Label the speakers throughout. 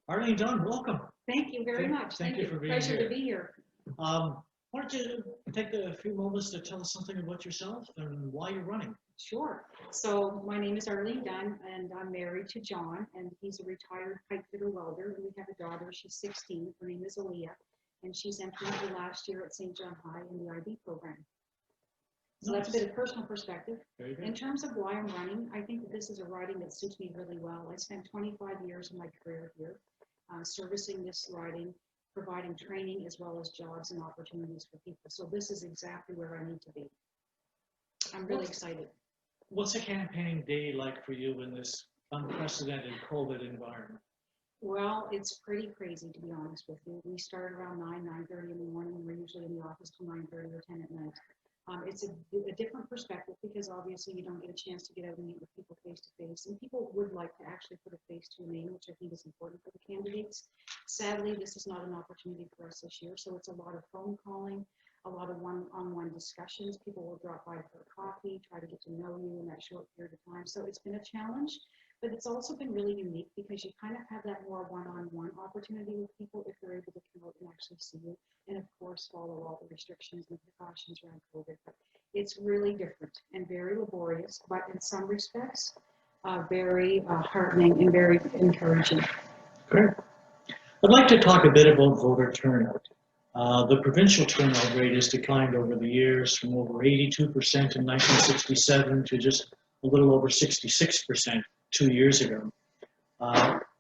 Speaker 1: Arlene, Dunn, welcome.
Speaker 2: Thank you very much.
Speaker 1: Thank you for being
Speaker 2: Pleasure
Speaker 1: here.
Speaker 2: to be here.
Speaker 1: Why don't you take a few moments to tell us something about yourself and why you're running?
Speaker 2: Sure. So my name is Arlene Dunn, and I'm married to John, and he's a retired pipe fitter welder. And we have a daughter. She's 16. Her name is Aaliyah, and she's entering the last year at St. John High in the IB program. So
Speaker 1: Nice.
Speaker 2: that's a bit of personal perspective.
Speaker 1: Very good.
Speaker 2: In terms of why I'm running, I think that this is a riding that suits me really well. I spent 25 years of my career here servicing this riding, providing training as well as jobs and opportunities for people. So this is exactly where I need to be. I'm really excited.
Speaker 1: What's a campaign day like for you in this unprecedented COVID environment?
Speaker 2: Well, it's pretty crazy, to be honest with you. We start around 9:30 in the morning, and we're usually in the office till 9:30 or 10 at night. It's a different perspective because obviously you don't get a chance to get out and meet with people face to face, and people would like to actually put a face to a name, which I think is important for the candidates. Sadly, this is not an opportunity for us this year, so it's a lot of phone calling, a lot of one-on-one discussions. People will drop by for a coffee, try to get to know you in that short period of time. So it's been a challenge, but it's also been really unique because you kind of have that more one-on-one opportunity with people if they're able to come out and actually see you, and of course follow all the restrictions and precautions around COVID. But it's really different and very laborious, but in some respects, very heartening and very encouraging.
Speaker 1: Great. I'd like to talk a bit about voter turnout. The provincial turnout rate has declined over the years from over 82% in 1967 to just a little over 66% 2 years ago.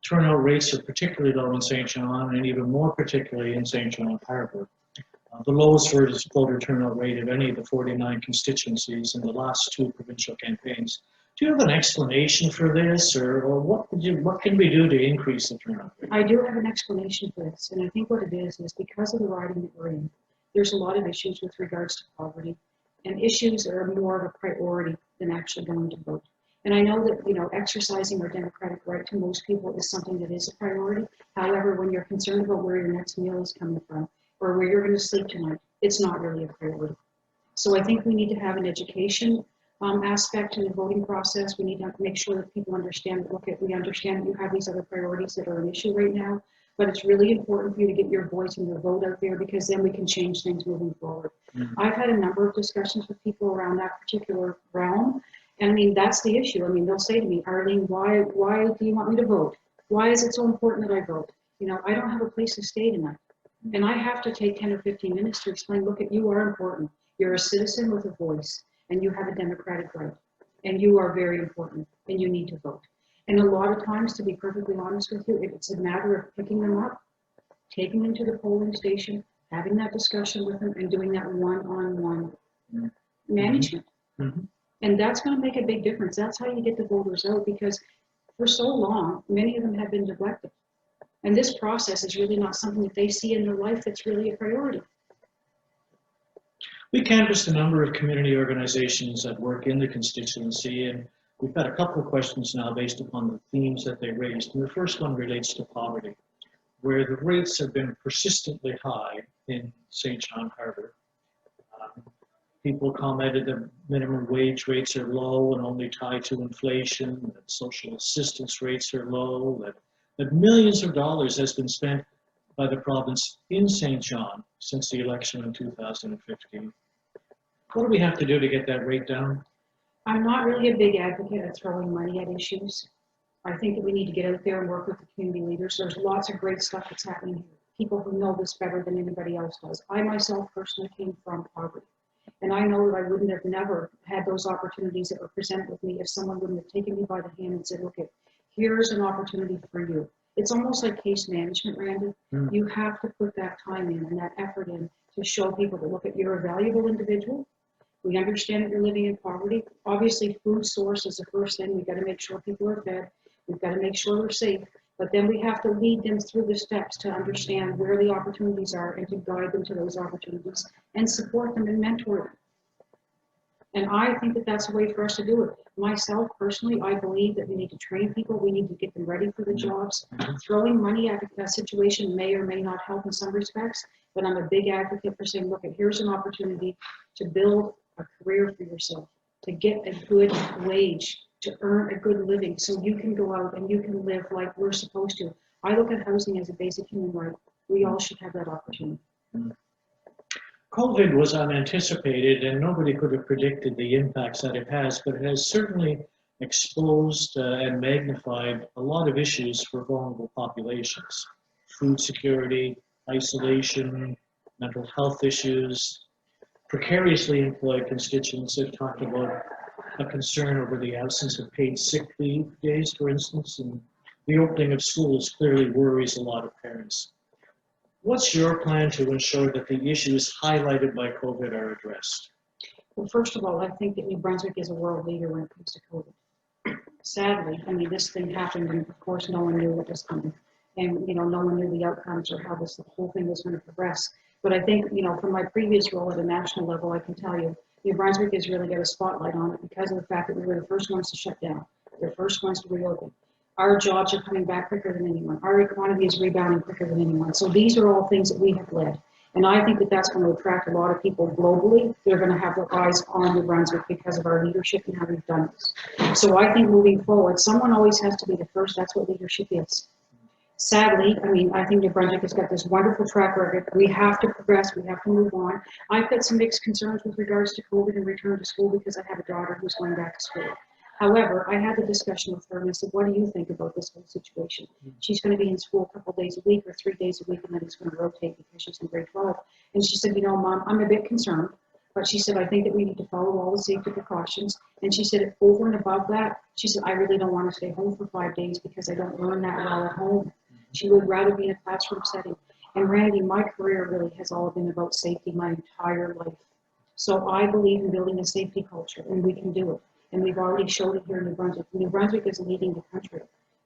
Speaker 1: Turnout rates are particularly low in St. John and even more particularly in St. John Harbour. The lowest voter turnout rate of any of the 49 constituencies in the last two provincial campaigns. Do you have an explanation for this, or what can we do to increase the turnout rate?
Speaker 2: I do have an explanation for this, and I think what it is because of the riding that we're in, there's a lot of issues with regards to poverty, and issues are more of a priority than actually going to vote. And I know that, exercising our democratic right to most people is something that is a priority. However, when you're concerned about where your next meal is coming from or where you're going to sleep tonight, it's not really a priority. So I think we need to have an education aspect to the voting process. We need to make sure that people understand that, we understand that you have these other priorities that are an issue right now, but it's really important for you to get your voice and your vote out there because then we can change things moving forward. Mm-hmm. I've had a number of discussions with people around that particular realm. And I mean, that's the issue. I mean, they'll say to me, Arlene, why do you want me to vote? Why is it so important that I vote? I don't have a place to stay tonight. And I have to take 10 or 15 minutes to explain, you are important. You're a citizen with a voice, and you have a democratic right. And you are very important, and you need to vote. And a lot of times, to be perfectly honest with you, it's a matter of picking them up, taking them to the polling station, having that discussion with them, and doing that one-on-one management. Mm-hmm. And that's going to make a big difference. That's how you get the voters out, because for so long, many of them have been neglected. And this process is really not something that they see in their life that's really a priority.
Speaker 1: We canvassed a number of community organizations that work in the constituency, and we've got a couple of questions now based upon the themes that they raised. And the first one relates to poverty, where the rates have been persistently high in St. John Harbour. People commented that minimum wage rates are low and only tied to inflation, that social assistance rates are low, that millions of dollars has been spent by the province in St. John since the election in 2015. What do we have to do to get that rate down?
Speaker 2: I'm not really a big advocate of throwing money at issues. I think that we need to get out there and work with the community leaders. There's lots of great stuff that's happening here. People who know this better than anybody else does. I myself personally came from poverty. And I know that I wouldn't have never had those opportunities that were presented with me if someone wouldn't have taken me by the hand and said, here's an opportunity for you. It's almost like case management, Randy. Mm. You have to put that time in and that effort in to show people that, you're a valuable individual. We understand that you're living in poverty. Obviously, food source is the first thing. We've got to make sure people are fed. We've got to make sure we're safe. But then we have to lead them through the steps to understand where the opportunities are and to guide them to those opportunities and support them and mentor them. And I think that that's a way for us to do it. Myself, personally, I believe that we need to train people. We need to get them ready for the jobs. Throwing money at a situation may or may not help in some respects, but I'm a big advocate for saying, here's an opportunity to build a career for yourself, to get a good wage, to earn a good living so you can go out and you can live like we're supposed to. I look at housing as a basic human right. We all should have that opportunity.
Speaker 1: COVID was unanticipated and nobody could have predicted the impacts that it has, but it has certainly exposed and magnified a lot of issues for vulnerable populations. Food security, isolation, mental health issues. Precariously employed constituents have talked about a concern over the absence of paid sick leave days, for instance, and the opening of schools clearly worries a lot of parents. What's your plan to ensure that the issues highlighted by COVID are addressed?
Speaker 2: Well, first of all, I think that New Brunswick is a world leader when it comes to COVID. Sadly, I mean, this thing happened, and of course, no one knew what was coming. And, no one knew the outcomes or how the whole thing was going to progress. But I think, from my previous role at a national level, I can tell you, New Brunswick has really got a spotlight on it because of the fact that we were the first ones to shut down. We're the first ones to reopen. Our jobs are coming back quicker than anyone. Our economy is rebounding quicker than anyone. So these are all things that we have led. And I think that that's going to attract a lot of people globally. They're going to have their eyes on New Brunswick because of our leadership and how we've done this. So I think moving forward, someone always has to be the first. That's what leadership is. Sadly, I think New Brunswick has got this wonderful track record. We have to progress. We have to move on. I've got some mixed concerns with regards to COVID and return to school because I have a daughter who's going back to school. However, I had the discussion with her and I said, what do you think about this whole situation? She's going to be in school a couple days a week or 3 days a week, and then it's going to rotate because she's in grade 12. And she said, Mom, I'm a bit concerned. But she said, I think that we need to follow all the safety precautions. And she said, over and above that, she said, I really don't want to stay home for 5 days because I don't learn that well at home. She would rather be in a classroom setting. And Randy, my career really has all been about safety my entire life. So I believe in building a safety culture, and we can do it. And we've already showed it here in New Brunswick. New Brunswick is leading the country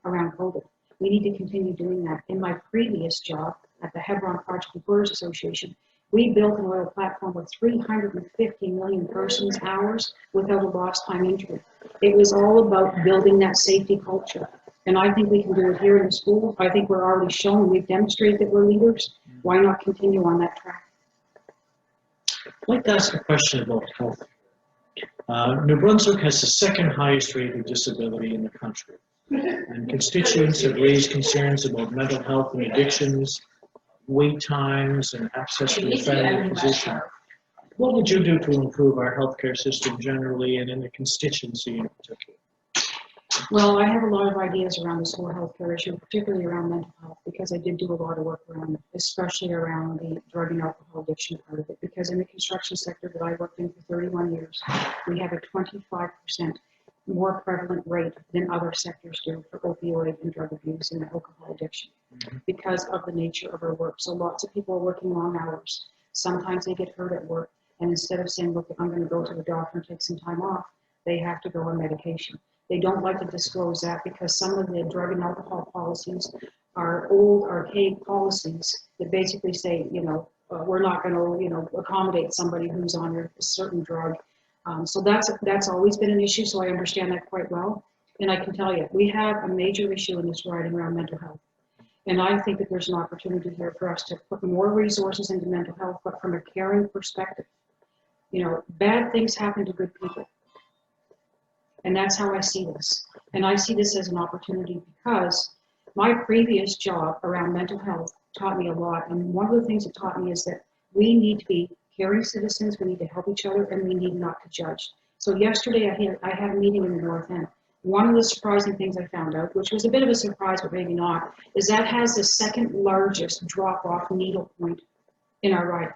Speaker 2: around COVID. We need to continue doing that. In my previous job at the Hebron Project Employers Association, we built an oil platform with 350 million persons hours without a lost time injury. It was all about building that safety culture. And I think we can do it here in the school. I think we're already shown, we've demonstrated that we're leaders. Why not continue on that track?
Speaker 1: I'd like to ask a question about health. New Brunswick has the second highest rate of disability in the country. And constituents have raised concerns about mental health and addictions, wait times, and access to a family physician. What would you do to improve our healthcare system generally and in the constituency in particular?
Speaker 2: Well, I have a lot of ideas around this whole healthcare issue, particularly around mental health, because I did do a lot of work around it, especially around the drug and alcohol addiction part of it. Because in the construction sector that I worked in for 31 years, we have a 25% more prevalent rate than other sectors do for opioid and drug abuse and alcohol addiction because of the nature of our work. So lots of people are working long hours. Sometimes they get hurt at work, and instead of saying, look, I'm going to go to the doctor and take some time off, they have to go on medication. They don't like to disclose that because some of the drug and alcohol policies are old, archaic policies that basically say, we're not going to, accommodate somebody who's on a certain drug. So that's always been an issue, so I understand that quite well. And I can tell you, we have a major issue in this riding around mental health. And I think that there's an opportunity here for us to put more resources into mental health, but from a caring perspective. Bad things happen to good people. And that's how I see this. And I see this as an opportunity because my previous job around mental health taught me a lot. And one of the things it taught me is that we need to be caring citizens, we need to help each other, and we need not to judge. So yesterday I had a meeting in the North End. One of the surprising things I found out, which was a bit of a surprise, but maybe not, is that has the second largest drop-off needle point in our riding,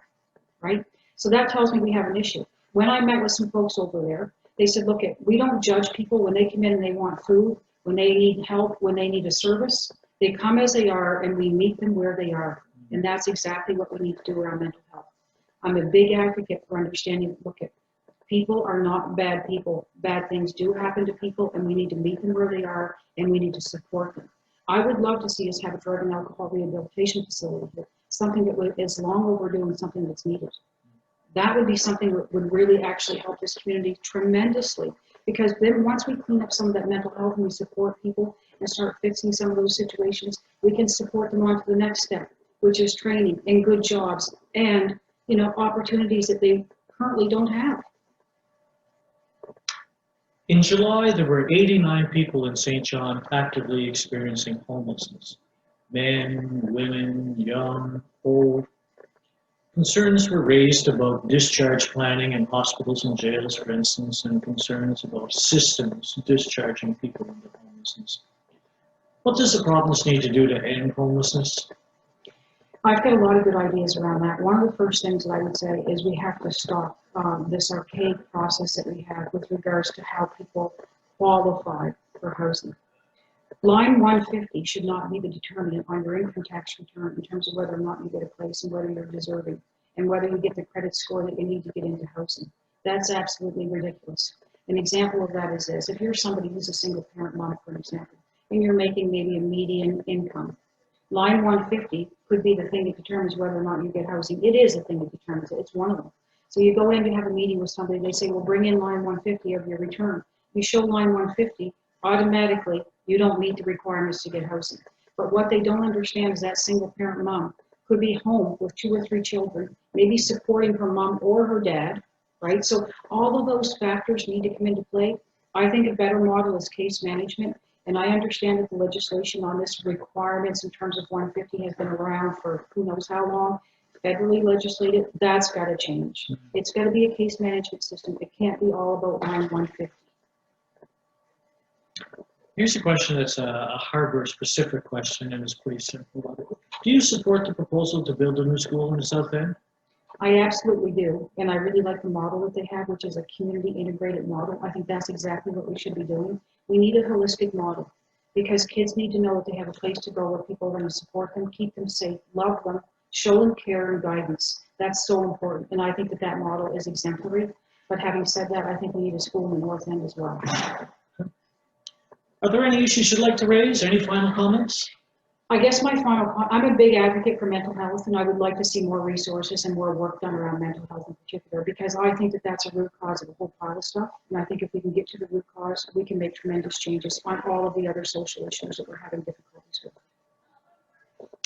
Speaker 2: right? So that tells me we have an issue. When I met with some folks over there, they said, look, we don't judge people when they come in and they want food, when they need help, when they need a service. They come as they are and we meet them where they are. And that's exactly what we need to do around mental health. I'm a big advocate for understanding, look, people are not bad people. Bad things do happen to people and we need to meet them where they are and we need to support them. I would love to see us have a drug and alcohol rehabilitation facility here, something that is long overdue and something that's needed. That would be something that would really actually help this community tremendously, because then once we clean up some of that mental health and we support people and start fixing some of those situations, we can support them on to the next step, which is training and good jobs and opportunities that they currently don't have.
Speaker 1: In July, there were 89 people in St. John actively experiencing homelessness. men, women, young, old. Concerns were raised about discharge planning in hospitals and jails, for instance, and concerns about systems discharging people into homelessness. What does the province need to do to end homelessness?
Speaker 2: I've got a lot of good ideas around that. One of the first things that I would say is we have to stop this archaic process that we have with regards to how people qualify for housing. Line 150 should not be the determinant on your income tax return in terms of whether or not you get a place and whether you're deserving and whether you get the credit score that you need to get into housing. That's absolutely ridiculous. An example of that is this. If you're somebody who's a single parent mom, for example, and you're making maybe a median income, line 150 could be the thing that determines whether or not you get housing. It is the thing that determines it. It's one of them. So you go in to have a meeting with somebody, they say, well, bring in line 150 of your return. You show line 150, automatically, you don't meet the requirements to get housing. But what they don't understand is that single parent mom could be home with 2 or 3 children, maybe supporting her mom or her dad, right? So all of those factors need to come into play. I think a better model is case management. And I understand that the legislation on this requirements in terms of 150 has been around for who knows how long, federally legislated. That's got to change. It's got to be a case management system. It can't be all about line 150.
Speaker 1: Here's a question that's a Harbour specific question, and it's pretty simple. Do you support the proposal to build a new school in the South End?
Speaker 2: I absolutely do, and I really like the model that they have, which is a community integrated model. I think that's exactly what we should be doing. We need a holistic model because kids need to know that they have a place to go where people are going to support them, keep them safe, love them, show them care and guidance. That's so important, and I think that that model is exemplary. But having said that, I think we need a school in the North End as well.
Speaker 1: Are there any issues you'd like to raise? Any final comments?
Speaker 2: I guess I'm a big advocate for mental health, and I would like to see more resources and more work done around mental health in particular, because I think that that's a root cause of a whole pile of stuff. And I think if we can get to the root cause, we can make tremendous changes on all of the other social issues that we're having difficulties with.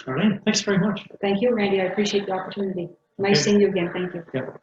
Speaker 1: Arlene, thanks very much.
Speaker 2: Thank you, Randy. I appreciate the opportunity. Nice seeing you again. Thank you.
Speaker 1: Yep.